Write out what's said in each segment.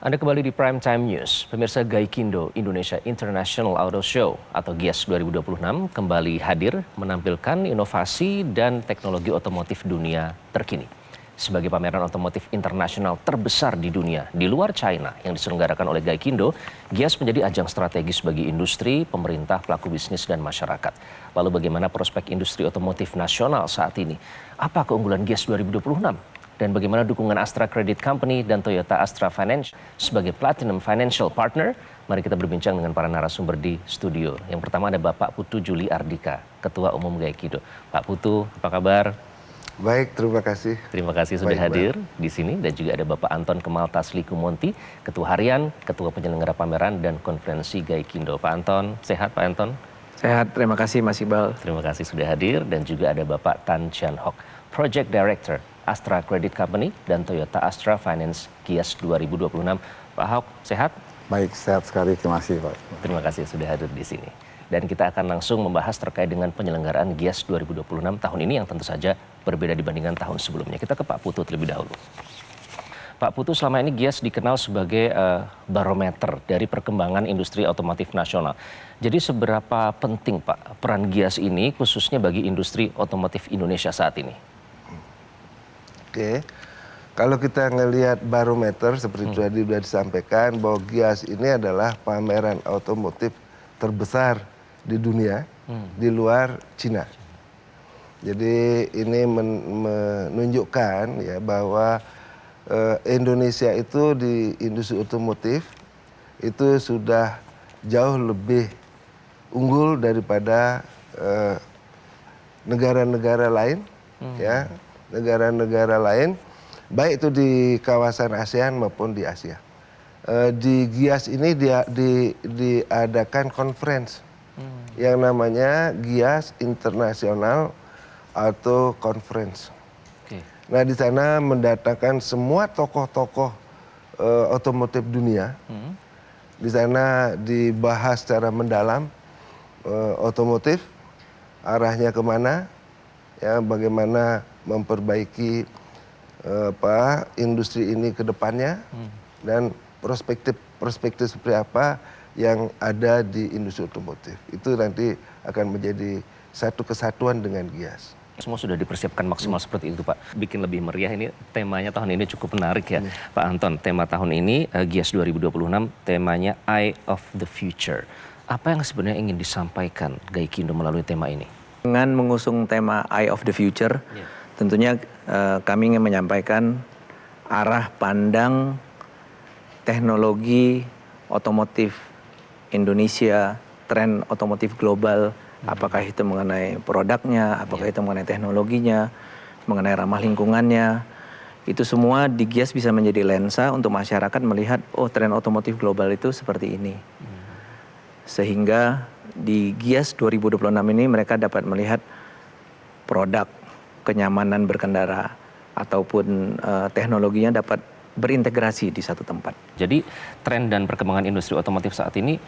Anda kembali di Prime Time News. Pemirsa, Gaikindo Indonesia International Auto Show atau GIIAS 2026 kembali hadir menampilkan inovasi dan teknologi otomotif dunia terkini. Sebagai pameran otomotif internasional terbesar di dunia di luar China yang diselenggarakan oleh Gaikindo, GIIAS menjadi ajang strategis bagi industri, pemerintah, pelaku bisnis, dan masyarakat. Lalu bagaimana prospek industri otomotif nasional saat ini? Apa keunggulan GIIAS 2026? Dan bagaimana dukungan Astra Credit Company dan Toyota Astra Finance sebagai Platinum Financial Partner? Mari kita berbincang dengan para narasumber di studio. Yang pertama ada Bapak Putu Juli Ardika, Ketua Umum Gaikindo. Pak Putu, apa kabar? Baik, terima kasih. Terima kasih sudah hadir di sini. Dan juga ada Bapak Anton Kemal Tasliku Monti, Ketua Harian, Ketua Penyelenggara Pameran dan Konferensi Gaikindo. Pak Anton, sehat Pak Anton? Sehat, terima kasih Mas Iqbal. Terima kasih sudah hadir. Dan juga ada Bapak Tan Chan Hock, Project Director Astra Credit Company dan Toyota Astra Finance GIIAS 2026. Pak Hock, sehat? Baik, sehat sekali. Terima kasih, Pak. Terima kasih sudah hadir di sini. Dan kita akan langsung membahas terkait dengan penyelenggaraan GIIAS 2026 tahun ini yang tentu saja berbeda dibandingkan tahun sebelumnya. Kita ke Pak Putu terlebih dahulu. Pak Putu, selama ini GIIAS dikenal sebagai barometer dari perkembangan industri otomotif nasional. Jadi seberapa penting Pak peran GIIAS ini khususnya bagi industri otomotif Indonesia saat ini? Oke, kalau kita ngelihat barometer seperti tadi sudah disampaikan bahwa GIIAS ini adalah pameran otomotif terbesar di dunia di luar Cina. Jadi ini menunjukkan ya bahwa Indonesia itu di industri otomotif itu sudah jauh lebih unggul daripada negara-negara lain, ya. Negara-negara lain, baik itu di kawasan ASEAN maupun di Asia. Di GIIAS ini diadakan conference yang namanya GIIAS International Auto Conference. Nah, di sana mendatangkan semua tokoh-tokoh otomotif dunia. Di sana dibahas secara mendalam otomotif, arahnya kemana, ya, bagaimana memperbaiki industri ini ke depannya, dan perspektif seperti apa yang ada di industri otomotif. Itu nanti akan menjadi satu kesatuan dengan GIIAS. Semua sudah dipersiapkan maksimal seperti itu Pak. Bikin lebih meriah, ini temanya tahun ini cukup menarik ya. Pak Anton, tema tahun ini GIIAS 2026 temanya Eye of the Future. Apa yang sebenarnya ingin disampaikan Gaikindo melalui tema ini? Dengan mengusung tema Eye of the Future, tentunya kami ingin menyampaikan arah pandang teknologi otomotif Indonesia, tren otomotif global, apakah itu mengenai produknya, apakah itu mengenai teknologinya, mengenai ramah lingkungannya. Itu semua di GIIAS bisa menjadi lensa untuk masyarakat melihat, oh, tren otomotif global itu seperti ini. Sehingga di GIIAS 2026 ini mereka dapat melihat produk, kenyamanan berkendara, ataupun teknologinya dapat berintegrasi di satu tempat. Jadi tren dan perkembangan industri otomotif saat ini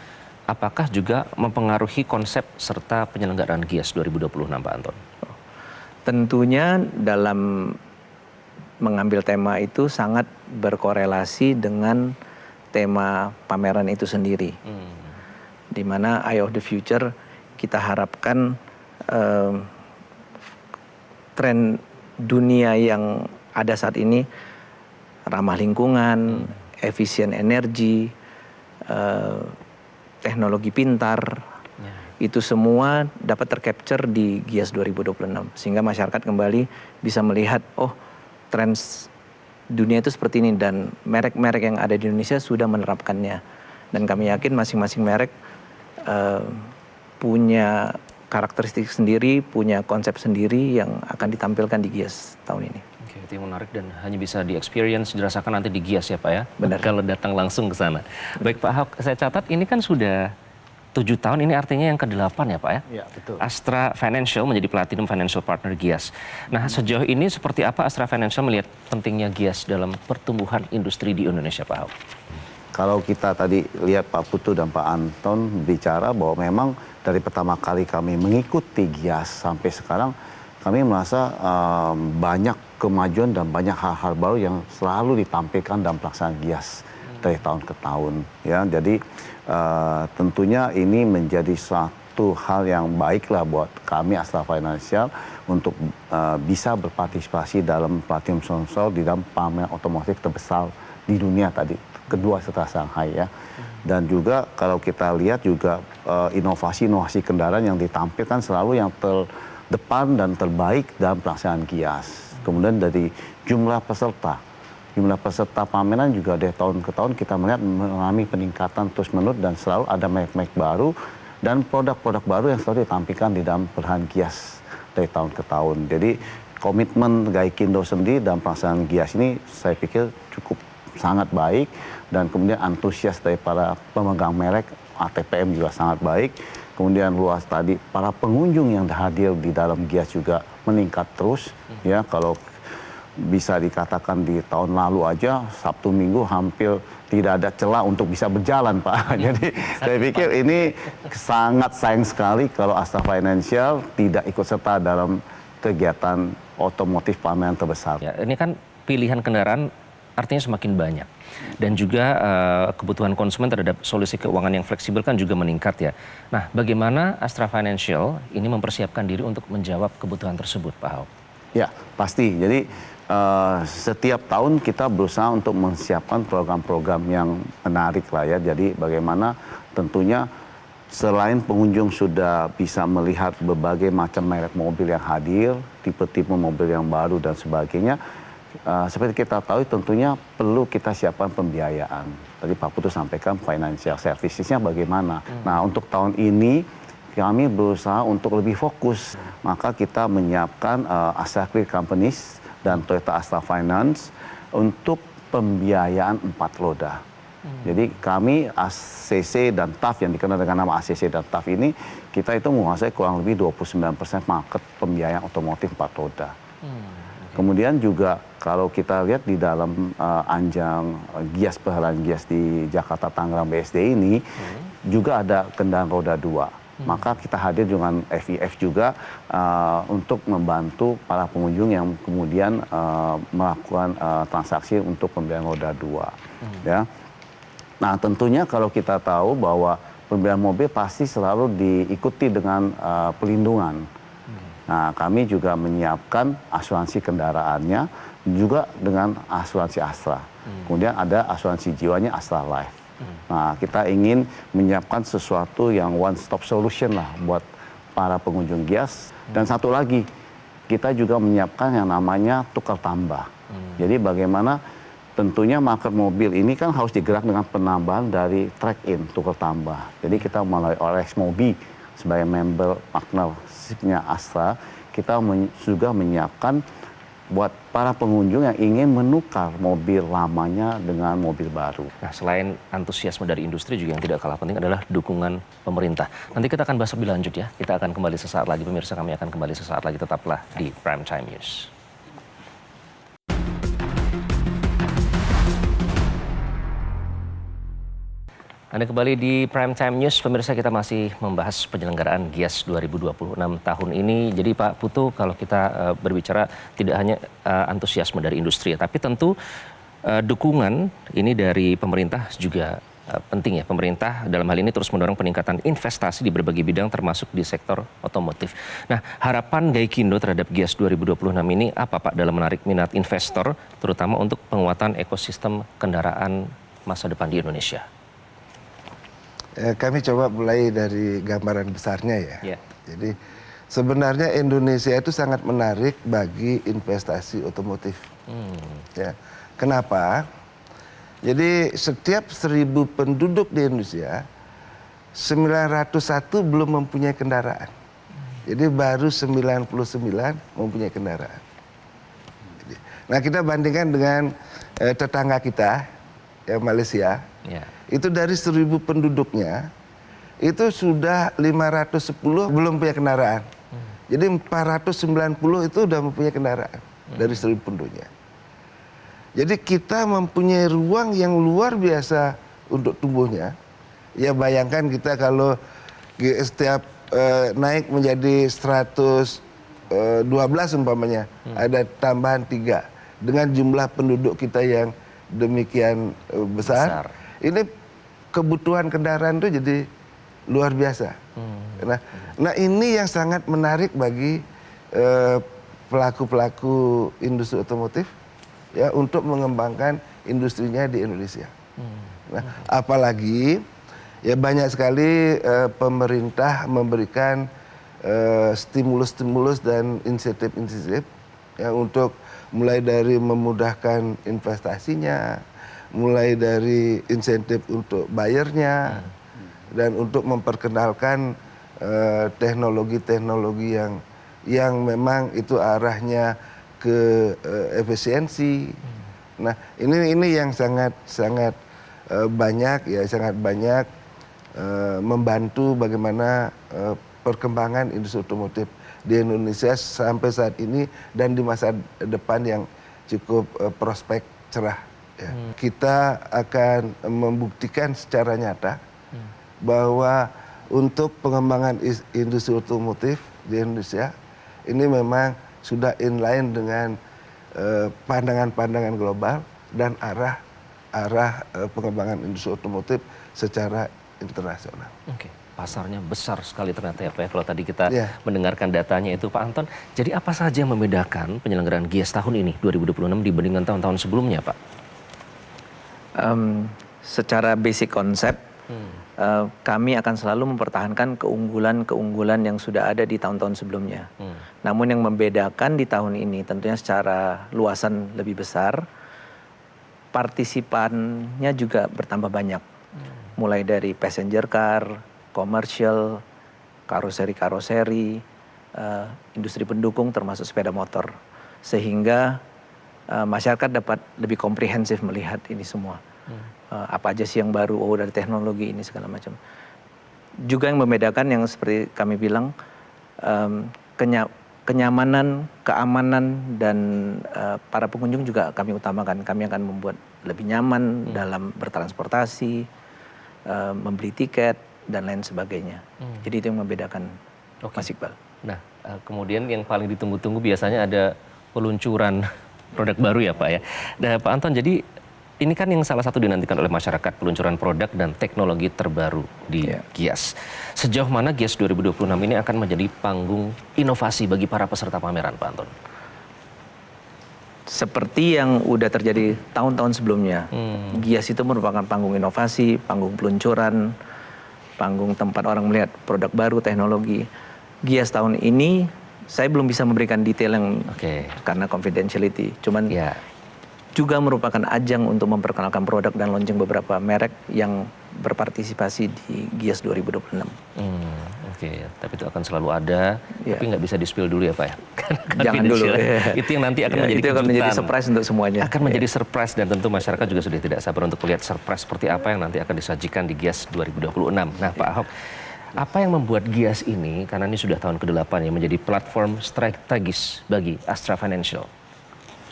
apakah juga mempengaruhi konsep serta penyelenggaraan GIIAS 2026 Pak Anton? Tentunya dalam mengambil tema itu sangat berkorelasi dengan tema pameran itu sendiri. Di mana Eye of the Future kita harapkan tren dunia yang ada saat ini ramah lingkungan, efisien energi, teknologi pintar, itu semua dapat tercapture di GIIAS 2026. Sehingga masyarakat kembali bisa melihat, oh, tren dunia itu seperti ini, dan merek-merek yang ada di Indonesia sudah menerapkannya. Dan kami yakin masing-masing merek punya karakteristik sendiri, punya konsep sendiri yang akan ditampilkan di GIIAS tahun ini. Oke, itu yang menarik dan hanya bisa di-experience, dirasakan nanti di GIIAS ya Pak ya? Benar. Kalau datang langsung ke sana. Baik Pak Hock, saya catat ini kan sudah 7 tahun, ini artinya yang ke-8 ya Pak ya? Iya, betul. Astra Financial menjadi Platinum Financial Partner GIIAS. Nah, sejauh ini seperti apa Astra Financial melihat pentingnya GIIAS dalam pertumbuhan industri di Indonesia Pak Hock? Kalau kita tadi lihat Pak Putu dan Pak Anton bicara bahwa memang dari pertama kali kami mengikuti GIIAS sampai sekarang, kami merasa banyak kemajuan dan banyak hal-hal baru yang selalu ditampilkan dalam pelaksanaan GIIAS. dari tahun ke tahun. Ya, jadi tentunya ini menjadi suatu hal yang baiklah buat kami Astra Financial untuk bisa berpartisipasi dalam Platinum Council di dalam pameran otomotif terbesar di dunia tadi, kedua setelah Shanghai ya. Dan juga kalau kita lihat juga inovasi-inovasi kendaraan yang ditampilkan selalu yang terdepan dan terbaik dalam pelaksanaan Gias. Kemudian dari jumlah peserta pameran juga dari tahun ke tahun kita melihat mengalami peningkatan terus-menerus dan selalu ada merek-merek baru dan produk-produk baru yang selalu ditampilkan di dalam perhelatan Gias dari tahun ke tahun. Jadi komitmen Gaikindo sendiri dalam pelaksanaan Gias ini saya pikir cukup sangat baik dan kemudian antusias dari para pemegang merek ATPM juga sangat baik. Kemudian luas tadi para pengunjung yang hadir di dalam Gias juga meningkat terus ya. Kalau bisa dikatakan di tahun lalu aja Sabtu Minggu hampir tidak ada celah untuk bisa berjalan Pak. Jadi saya pikir ini sangat sayang sekali kalau Astra Financial tidak ikut serta dalam kegiatan otomotif pameran terbesar. Ya, ini kan pilihan kendaraan artinya semakin banyak dan juga kebutuhan konsumen terhadap solusi keuangan yang fleksibel kan juga meningkat ya. Nah, bagaimana Astra Financial ini mempersiapkan diri untuk menjawab kebutuhan tersebut, Pak Ahok? Ya, pasti. Jadi setiap tahun kita berusaha untuk menyiapkan program-program yang menarik lah ya. Jadi bagaimana tentunya selain pengunjung sudah bisa melihat berbagai macam merek mobil yang hadir, tipe-tipe mobil yang baru dan sebagainya, seperti kita tahu tentunya perlu kita siapkan pembiayaan. Tadi Pak Putu sampaikan financial services-nya bagaimana. Nah, untuk tahun ini kami berusaha untuk lebih fokus. Maka kita menyiapkan Astra Clear Companies dan Toyota Astra Finance untuk pembiayaan 4 roda. Jadi kami ACC dan TAF yang dikenal dengan nama ACC dan TAF ini, kita itu menguasai kurang lebih 29% market pembiayaan otomotif 4 roda. Kemudian juga kalau kita lihat di dalam anjang Gias perhelatan Gias di Jakarta Tangerang BSD ini, juga ada kendaraan roda 2. Maka kita hadir dengan FIF juga untuk membantu para pengunjung yang kemudian melakukan transaksi untuk pembelian roda 2. Ya. Nah, tentunya kalau kita tahu bahwa pembelian mobil pasti selalu diikuti dengan pelindungan. Nah, kami juga menyiapkan asuransi kendaraannya juga dengan asuransi Astra. Kemudian ada asuransi jiwanya Astra Life. Nah, kita ingin menyiapkan sesuatu yang one stop solution lah buat para pengunjung Gias. Dan satu lagi, kita juga menyiapkan yang namanya tukar tambah. Jadi bagaimana tentunya market mobil ini kan harus digerak dengan penambahan dari trade-in, tukar tambah. Jadi kita melalui OLX Mobi sebagai member partnership-nya Astra, kita juga menyiapkan buat para pengunjung yang ingin menukar mobil lamanya dengan mobil baru. Nah, selain antusiasme dari industri juga yang tidak kalah penting adalah dukungan pemerintah. Nanti kita akan bahas lebih lanjut ya. Kita akan kembali sesaat lagi, pemirsa, kami akan kembali sesaat lagi. Tetaplah di Prime Time News. Anda kembali di Prime Time News, pemirsa, kita masih membahas penyelenggaraan Gias 2026 tahun ini. Jadi Pak Putu, kalau kita berbicara tidak hanya antusiasme dari industri, tapi tentu dukungan ini dari pemerintah juga penting ya. Pemerintah dalam hal ini terus mendorong peningkatan investasi di berbagai bidang termasuk di sektor otomotif. Nah, harapan Gaikindo terhadap Gias 2026 ini apa Pak dalam menarik minat investor, terutama untuk penguatan ekosistem kendaraan masa depan di Indonesia? Kami coba mulai dari gambaran besarnya ya. Yeah. Jadi sebenarnya Indonesia itu sangat menarik bagi investasi otomotif. Ya. Kenapa? Jadi setiap 1000 penduduk di Indonesia, 901 belum mempunyai kendaraan. Jadi baru 99 mempunyai kendaraan. Nah, kita bandingkan dengan tetangga kita, ya, Malaysia. Yeah. Itu dari 1000 penduduknya, itu sudah 510 belum punya kendaraan. Jadi 490 itu sudah mempunyai kendaraan dari 1000 penduduknya. Jadi kita mempunyai ruang yang luar biasa untuk tumbuhnya. Ya bayangkan kita kalau setiap naik menjadi 112 umpamanya, ada tambahan 3 dengan jumlah penduduk kita yang demikian besar, ini kebutuhan kendaraan itu jadi luar biasa. Nah ini yang sangat menarik bagi pelaku-pelaku industri otomotif ya untuk mengembangkan industrinya di Indonesia. Nah, apalagi ya banyak sekali pemerintah memberikan stimulus-stimulus dan insentif-insentif ya untuk mulai dari memudahkan investasinya, mulai dari insentif untuk bayarnya, dan untuk memperkenalkan teknologi-teknologi yang memang itu arahnya ke efisiensi. Nah, ini yang sangat banyak membantu bagaimana perkembangan industri otomotif di Indonesia sampai saat ini dan di masa depan yang cukup prospek cerah. Ya. Kita akan membuktikan secara nyata bahwa untuk pengembangan industri otomotif di Indonesia ini memang sudah inline dengan pandangan-pandangan global dan arah pengembangan industri otomotif secara internasional. Oke, pasarnya besar sekali ternyata ya Pak ya, kalau tadi kita mendengarkan datanya itu Pak Anton. Jadi apa saja yang membedakan penyelenggaraan GIAS tahun ini 2026 dibandingkan tahun-tahun sebelumnya Pak? Secara basic konsep, kami akan selalu mempertahankan keunggulan-keunggulan yang sudah ada di tahun-tahun sebelumnya. Namun yang membedakan di tahun ini tentunya secara luasan lebih besar, partisipannya juga bertambah banyak. Mulai dari passenger car, commercial, karoseri-karoseri, industri pendukung termasuk sepeda motor. Sehingga masyarakat dapat lebih komprehensif melihat ini semua. Apa aja sih yang baru, dari teknologi ini segala macam. Juga yang membedakan yang seperti kami bilang, kenyamanan, keamanan, dan para pengunjung juga kami utamakan. Kami akan membuat lebih nyaman dalam bertransportasi, membeli tiket, dan lain sebagainya. Jadi itu yang membedakan Mas Iqbal. Nah, kemudian yang paling ditunggu-tunggu biasanya ada peluncuran produk baru ya Pak ya. Nah, Pak Anton, jadi ini kan yang salah satu dinantikan oleh masyarakat, peluncuran produk dan teknologi terbaru di GIAS. Sejauh mana GIAS 2026 ini akan menjadi panggung inovasi bagi para peserta pameran, Pak Anton? Seperti yang udah terjadi tahun-tahun sebelumnya, GIAS itu merupakan panggung inovasi, panggung peluncuran, panggung tempat orang melihat produk baru, teknologi. GIAS tahun ini, saya belum bisa memberikan detail yang karena confidentiality, cuman juga merupakan ajang untuk memperkenalkan produk dan launching beberapa merek yang berpartisipasi di GIAS 2026. Tapi itu akan selalu ada, tapi nggak bisa di-spill dulu ya Pak ya? Jangan dulu. Itu yang nanti akan menjadi kejutan. Itu akan menjadi surprise untuk semuanya. Akan menjadi surprise dan tentu masyarakat juga sudah tidak sabar untuk melihat surprise seperti apa yang nanti akan disajikan di GIAS 2026. Nah Pak Ahok, apa yang membuat GIAS ini, karena ini sudah tahun ke-8 ya, menjadi platform strategis bagi Astra Financial?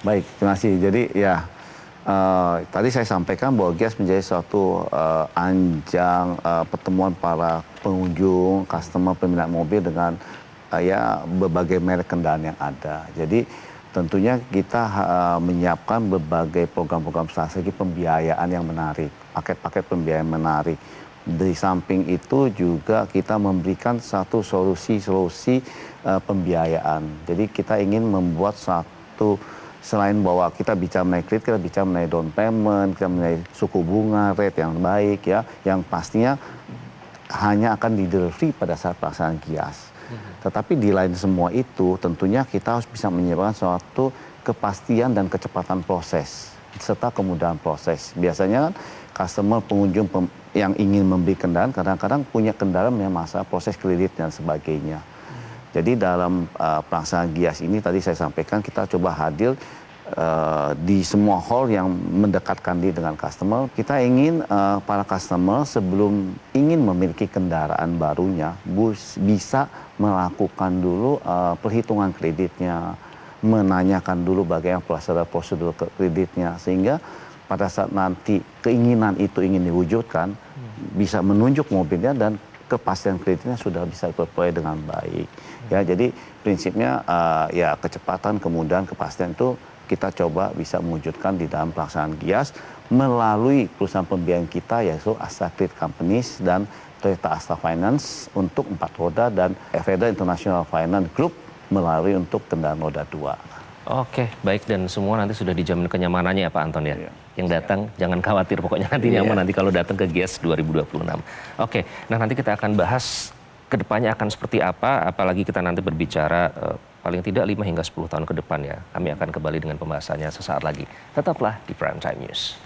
Baik, terima kasih. Jadi ya tadi saya sampaikan bahwa GIAS menjadi suatu ajang pertemuan para pengunjung, customer, peminat mobil dengan berbagai merek kendaraan yang ada. Jadi tentunya kita menyiapkan berbagai program-program strategi pembiayaan yang menarik, paket-paket pembiayaan menarik. Di samping itu juga kita memberikan satu solusi pembiayaan. Jadi kita ingin membuat satu, selain bahwa kita bicara mengenai kredit, kita bicara mengenai down payment, kita mengenai suku bunga, rate yang baik ya, yang pastinya hanya akan didelivery pada saat pelaksanaan GIAS. Tetapi di lain semua itu, tentunya kita harus bisa menyiapkan suatu kepastian dan kecepatan proses, serta kemudahan proses. Biasanya kan customer, pengunjung yang ingin membeli kendaraan, kadang-kadang punya kendaraan yang masalah proses kredit dan sebagainya. Jadi dalam pelaksanaan GIAS ini tadi saya sampaikan kita coba hadir di semua hall yang mendekatkan diri dengan customer. Kita ingin para customer sebelum ingin memiliki kendaraan barunya bisa melakukan dulu perhitungan kreditnya, menanyakan dulu bagaimana prosedur kreditnya, sehingga pada saat nanti keinginan itu ingin diwujudkan bisa menunjuk mobilnya dan kepastian kreditnya sudah bisa terperoleh dengan baik. Ya, jadi prinsipnya ya kecepatan, kemudahan, kepastian itu kita coba bisa mewujudkan di dalam pelaksanaan GIAS melalui perusahaan pembiayaan kita yaitu Astra Credit Companies dan Toyota Astra Finance untuk 4 roda dan Feda International Finance Group melalui untuk kendaraan roda 2. Oke, baik, dan semua nanti sudah dijamin kenyamanannya ya Pak Anton ya. Iya. Yang datang jangan khawatir, pokoknya nanti nyaman nanti kalau datang ke GIAS 2026. Oke, nah nanti kita akan bahas kedepannya akan seperti apa, apalagi kita nanti berbicara paling tidak 5 hingga 10 tahun ke depan ya. Kami akan kembali dengan pembahasannya sesaat lagi. Tetaplah di Prime Time News.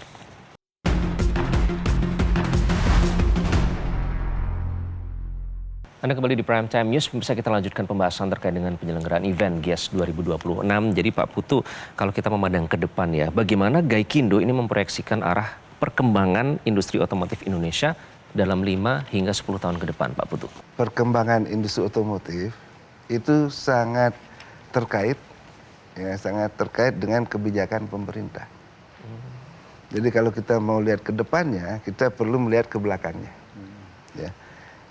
Anda kembali di Prime Time News, bisa kita lanjutkan pembahasan terkait dengan penyelenggaraan event GIAS 2026. Jadi Pak Putu, kalau kita memandang ke depan ya, bagaimana Gaikindo ini memproyeksikan arah perkembangan industri otomotif Indonesia dalam 5 hingga 10 tahun ke depan, Pak Putu? Perkembangan industri otomotif itu sangat terkait dengan kebijakan pemerintah. Jadi kalau kita mau lihat ke depannya, kita perlu melihat ke belakangnya. Ya.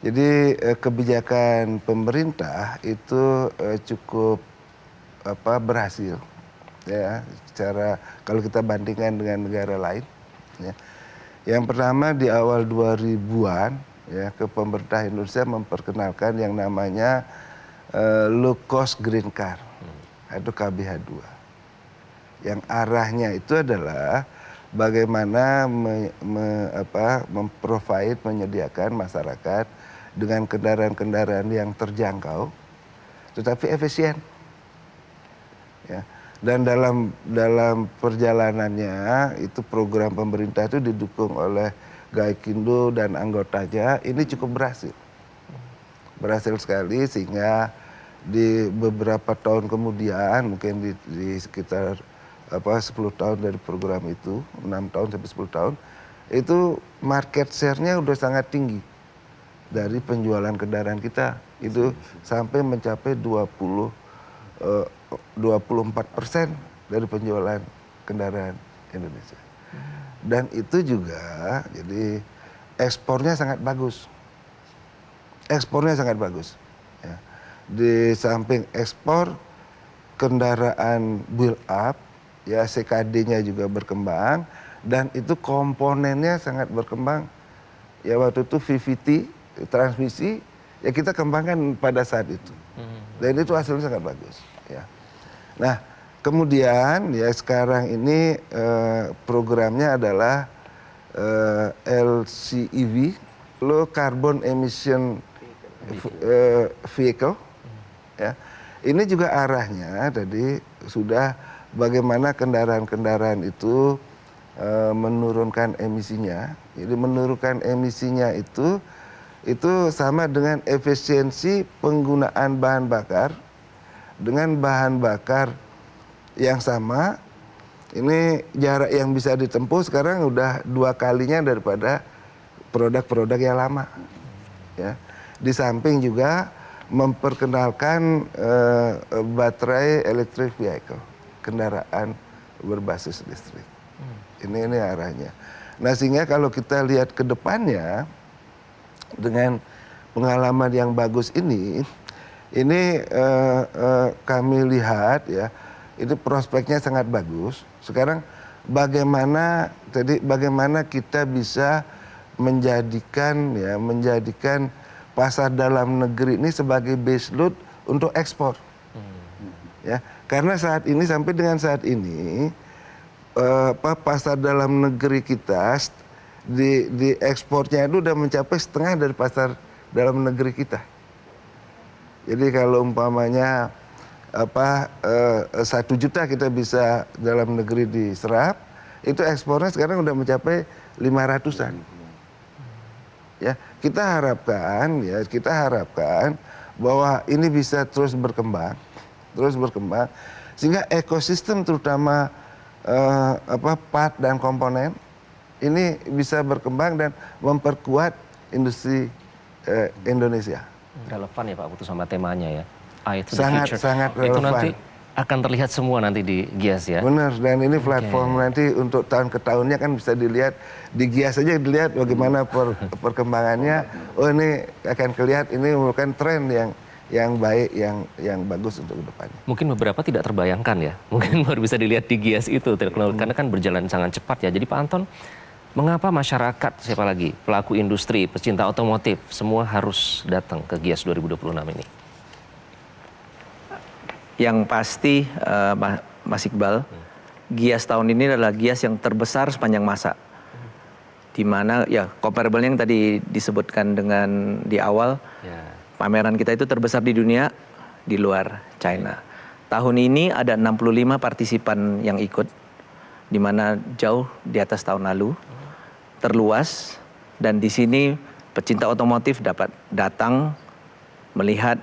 Jadi kebijakan pemerintah itu cukup berhasil, ya. Secara kalau kita bandingkan dengan negara lain. Ya. Yang pertama di awal 2000-an, ya, pemerintah Indonesia memperkenalkan yang namanya low cost green car atau KBH2. Yang arahnya itu adalah bagaimana memprovide, menyediakan masyarakat dengan kendaraan-kendaraan yang terjangkau, tetapi efisien. Ya. Dan dalam perjalanannya itu program pemerintah itu didukung oleh Gaikindo dan anggotanya, ini cukup berhasil. Berhasil sekali sehingga di beberapa tahun kemudian, mungkin di sekitar 10 tahun dari program itu, 6 tahun sampai 10 tahun, itu market share-nya udah sangat tinggi dari penjualan kendaraan kita. Itu sampai mencapai 24% dari penjualan kendaraan Indonesia. Dan itu juga jadi ekspornya sangat bagus. Ekspornya sangat bagus. Ya. Di samping ekspor, kendaraan build up, ya CKD-nya juga berkembang, dan itu komponennya sangat berkembang. Ya waktu itu VVT, transmisi, ya kita kembangkan pada saat itu. Dan itu hasilnya sangat bagus. Ya. Nah, kemudian ya sekarang ini programnya adalah LCEV, Low Carbon Emission Vehicle. Ya. Ini juga arahnya tadi sudah bagaimana kendaraan-kendaraan itu menurunkan emisinya. Jadi menurunkan emisinya itu sama dengan efisiensi penggunaan bahan bakar dengan bahan bakar yang sama. Ini jarak yang bisa ditempuh sekarang udah 2 kalinya daripada produk-produk yang lama. Ya. Di samping juga memperkenalkan baterai electric vehicle, kendaraan berbasis listrik. Ini arahnya. Nah sehingga kalau kita lihat ke depannya, dengan pengalaman yang bagus ini kami lihat ya, itu prospeknya sangat bagus. Sekarang bagaimana kita bisa menjadikan pasar dalam negeri ini sebagai base load untuk ekspor. Ya, karena sampai dengan saat ini pasar dalam negeri kita di ekspornya itu udah mencapai setengah dari pasar dalam negeri kita. Jadi kalau umpamanya 1 juta kita bisa dalam negeri diserap, itu ekspornya sekarang udah mencapai 500-an. Ya, kita harapkan bahwa ini bisa terus berkembang sehingga ekosistem terutama part dan komponen ini bisa berkembang dan memperkuat industri Indonesia. Relevan ya Pak Putu sama temanya ya. Eye to the future. Sangat relevan. Itu nanti akan terlihat semua nanti di GIAS ya. Benar, dan ini platform nanti untuk tahun ke tahunnya kan bisa dilihat di GIAS saja, dilihat bagaimana perkembangannya. Oh ini akan kelihatan, ini merupakan tren yang baik, yang bagus untuk kedepannya. Mungkin beberapa tidak terbayangkan ya, mungkin baru bisa dilihat di Gias itu, karena kan berjalan sangat cepat ya. Jadi Pak Anton, mengapa masyarakat, siapa lagi, pelaku industri, pecinta otomotif, semua harus datang ke Gias 2026 ini? Yang pasti Mas Iqbal, Gias tahun ini adalah Gias yang terbesar sepanjang masa. Di mana ya comparable yang tadi disebutkan dengan di awal, pameran kita itu terbesar di dunia di luar China. Tahun ini ada 65 partisipan yang ikut, di mana jauh di atas tahun lalu, terluas, dan di sini pecinta otomotif dapat datang, melihat,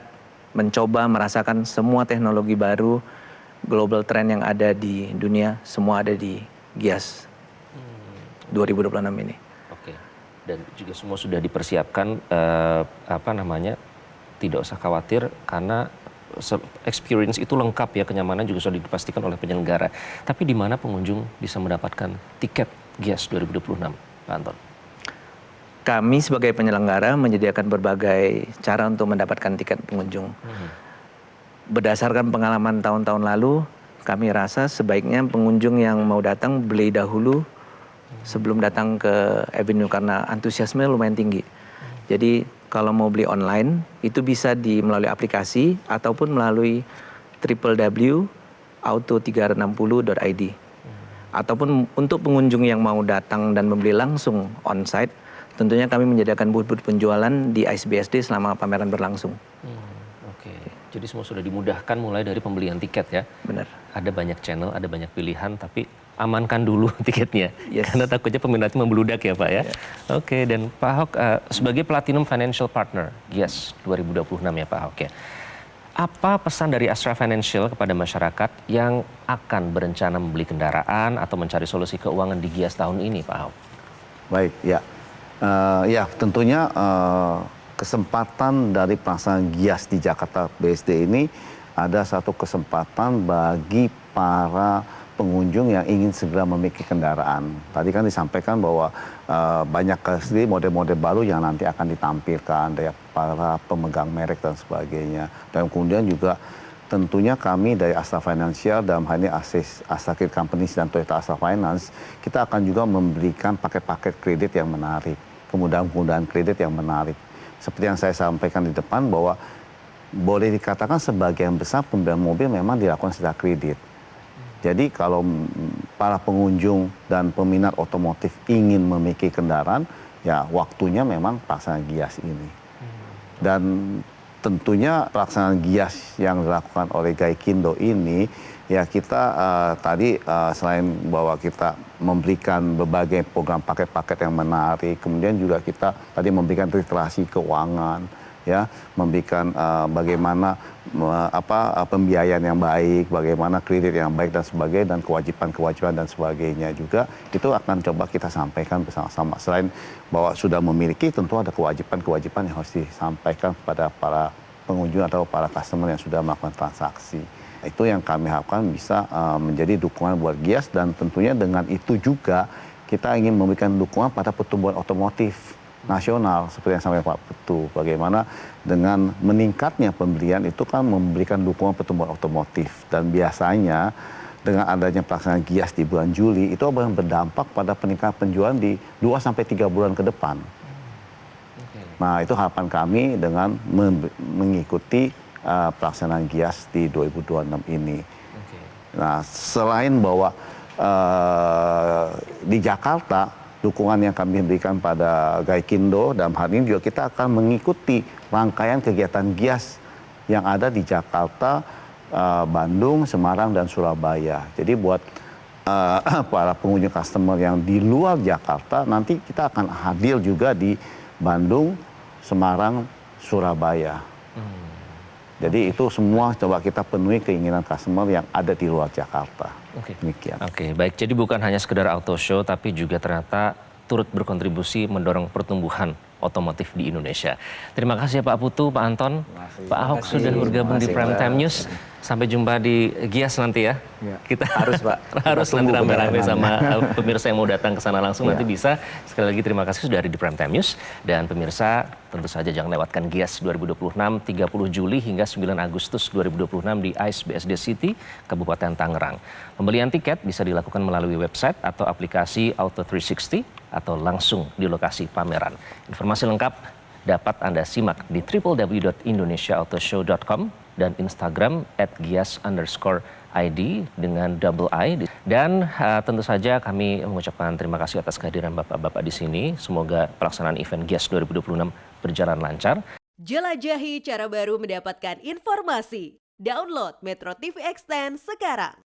mencoba, merasakan semua teknologi baru, global trend yang ada di dunia, semua ada di Gias 2026 ini. Oke, dan juga semua sudah dipersiapkan, tidak usah khawatir karena experience itu lengkap ya, kenyamanan juga sudah dipastikan oleh penyelenggara. Tapi di mana pengunjung bisa mendapatkan tiket Gias 2026, Pak Anton? Kami sebagai penyelenggara menyediakan berbagai cara untuk mendapatkan tiket pengunjung. Berdasarkan pengalaman tahun-tahun lalu, kami rasa sebaiknya pengunjung yang mau datang beli dahulu sebelum datang ke Avenue karena antusiasme lumayan tinggi. Jadi kalau mau beli online itu bisa melalui aplikasi ataupun melalui www.auto360.id. Ataupun untuk pengunjung yang mau datang dan membeli langsung on-site, tentunya kami menyediakan booth-booth penjualan di ICBSD selama pameran berlangsung. Oke, jadi semua sudah dimudahkan mulai dari pembelian tiket ya? Benar. Ada banyak channel, ada banyak pilihan, tapi amankan dulu tiketnya. Yes. Karena takutnya peminatnya membludak ya Pak ya? Oke, dan Pak Ahok sebagai Platinum Financial Partner Gias 2026 ya Pak Ahok ya. Apa pesan dari Astra Financial kepada masyarakat yang akan berencana membeli kendaraan atau mencari solusi keuangan di Gias tahun ini Pak Ahok? Baik, ya. Ya, tentunya kesempatan dari pelaksanaan Gias di Jakarta BSD ini ada satu kesempatan bagi para pengunjung yang ingin segera memiliki kendaraan. Tadi kan disampaikan bahwa banyak sekali model-model baru yang nanti akan ditampilkan dari para pemegang merek dan sebagainya. Dan kemudian juga tentunya kami dari Astra Financial dalam hal ini Astra Credit Companies dan Toyota Astra Finance, kita akan juga memberikan paket-paket kredit yang menarik, kemudahan-kemudahan kredit yang menarik. Seperti yang saya sampaikan di depan bahwa boleh dikatakan sebagian besar pembelian mobil memang dilakukan secara kredit. Jadi kalau para pengunjung dan peminat otomotif ingin memiliki kendaraan, ya waktunya memang pelaksanaan Gias ini. Dan tentunya pelaksanaan Gias yang dilakukan oleh Gaikindo ini, ya kita tadi selain bahwa kita memberikan berbagai program paket-paket yang menarik, kemudian juga kita tadi memberikan literasi keuangan, ya, memberikan bagaimana pembiayaan yang baik, bagaimana kredit yang baik dan sebagainya, dan kewajiban-kewajiban dan sebagainya juga itu akan coba kita sampaikan bersama-sama. Selain bahwa sudah memiliki, tentu ada kewajiban-kewajiban yang harus disampaikan kepada para pengunjung atau para customer yang sudah melakukan transaksi. Itu yang kami harapkan bisa menjadi dukungan buat Gias, dan tentunya dengan itu juga kita ingin memberikan dukungan pada pertumbuhan otomotif nasional seperti yang sampaikan Pak Putu. Bagaimana dengan meningkatnya pembelian itu kan memberikan dukungan pertumbuhan otomotif, dan biasanya dengan adanya pelaksanaan Gias di bulan Juli itu akan berdampak pada peningkatan penjualan di 2-3 bulan ke depan. Nah, itu harapan kami dengan mengikuti pelaksanaan Gias di 2026 ini. Nah, selain bahwa di Jakarta dukungan yang kami berikan pada Gaikindo, dalam hal ini juga kita akan mengikuti rangkaian kegiatan Gias yang ada di Jakarta, Bandung, Semarang, dan Surabaya. Jadi buat para pengunjung customer yang di luar Jakarta, nanti kita akan hadir juga di Bandung, Semarang, Surabaya. Jadi itu semua coba kita penuhi keinginan customer yang ada di luar Jakarta. Demikian. Oke, baik. Jadi bukan hanya sekedar auto show, tapi juga ternyata turut berkontribusi mendorong pertumbuhan otomotif di Indonesia. Terima kasih ya Pak Putu, Pak Anton, Pak Ahok sudah bergabung di Prime Time News. Sampai jumpa di Gias nanti ya. Ya, Kita harus, Pak. harus Kita nanti tunggu rame-rame kedatangannya. sama pemirsa yang mau datang ke sana langsung Ya. nanti bisa. Sekali lagi terima kasih sudah ada di Prime Time News. Dan pemirsa tentu saja jangan lewatkan Gias 2026 30 Juli hingga 9 Agustus 2026 di ICE BSD City, Kabupaten Tangerang. Pembelian tiket bisa dilakukan melalui website atau aplikasi Auto 360 atau langsung di lokasi pameran. Informasi lengkap dapat Anda simak di www.indonesiaautoshow.com dan Instagram @gias_id dengan double I. Dan tentu saja kami mengucapkan terima kasih atas kehadiran Bapak-Bapak di sini. Semoga pelaksanaan event Gias 2026 berjalan lancar. Jelajahi cara baru mendapatkan informasi. Download Metro TV Extend sekarang.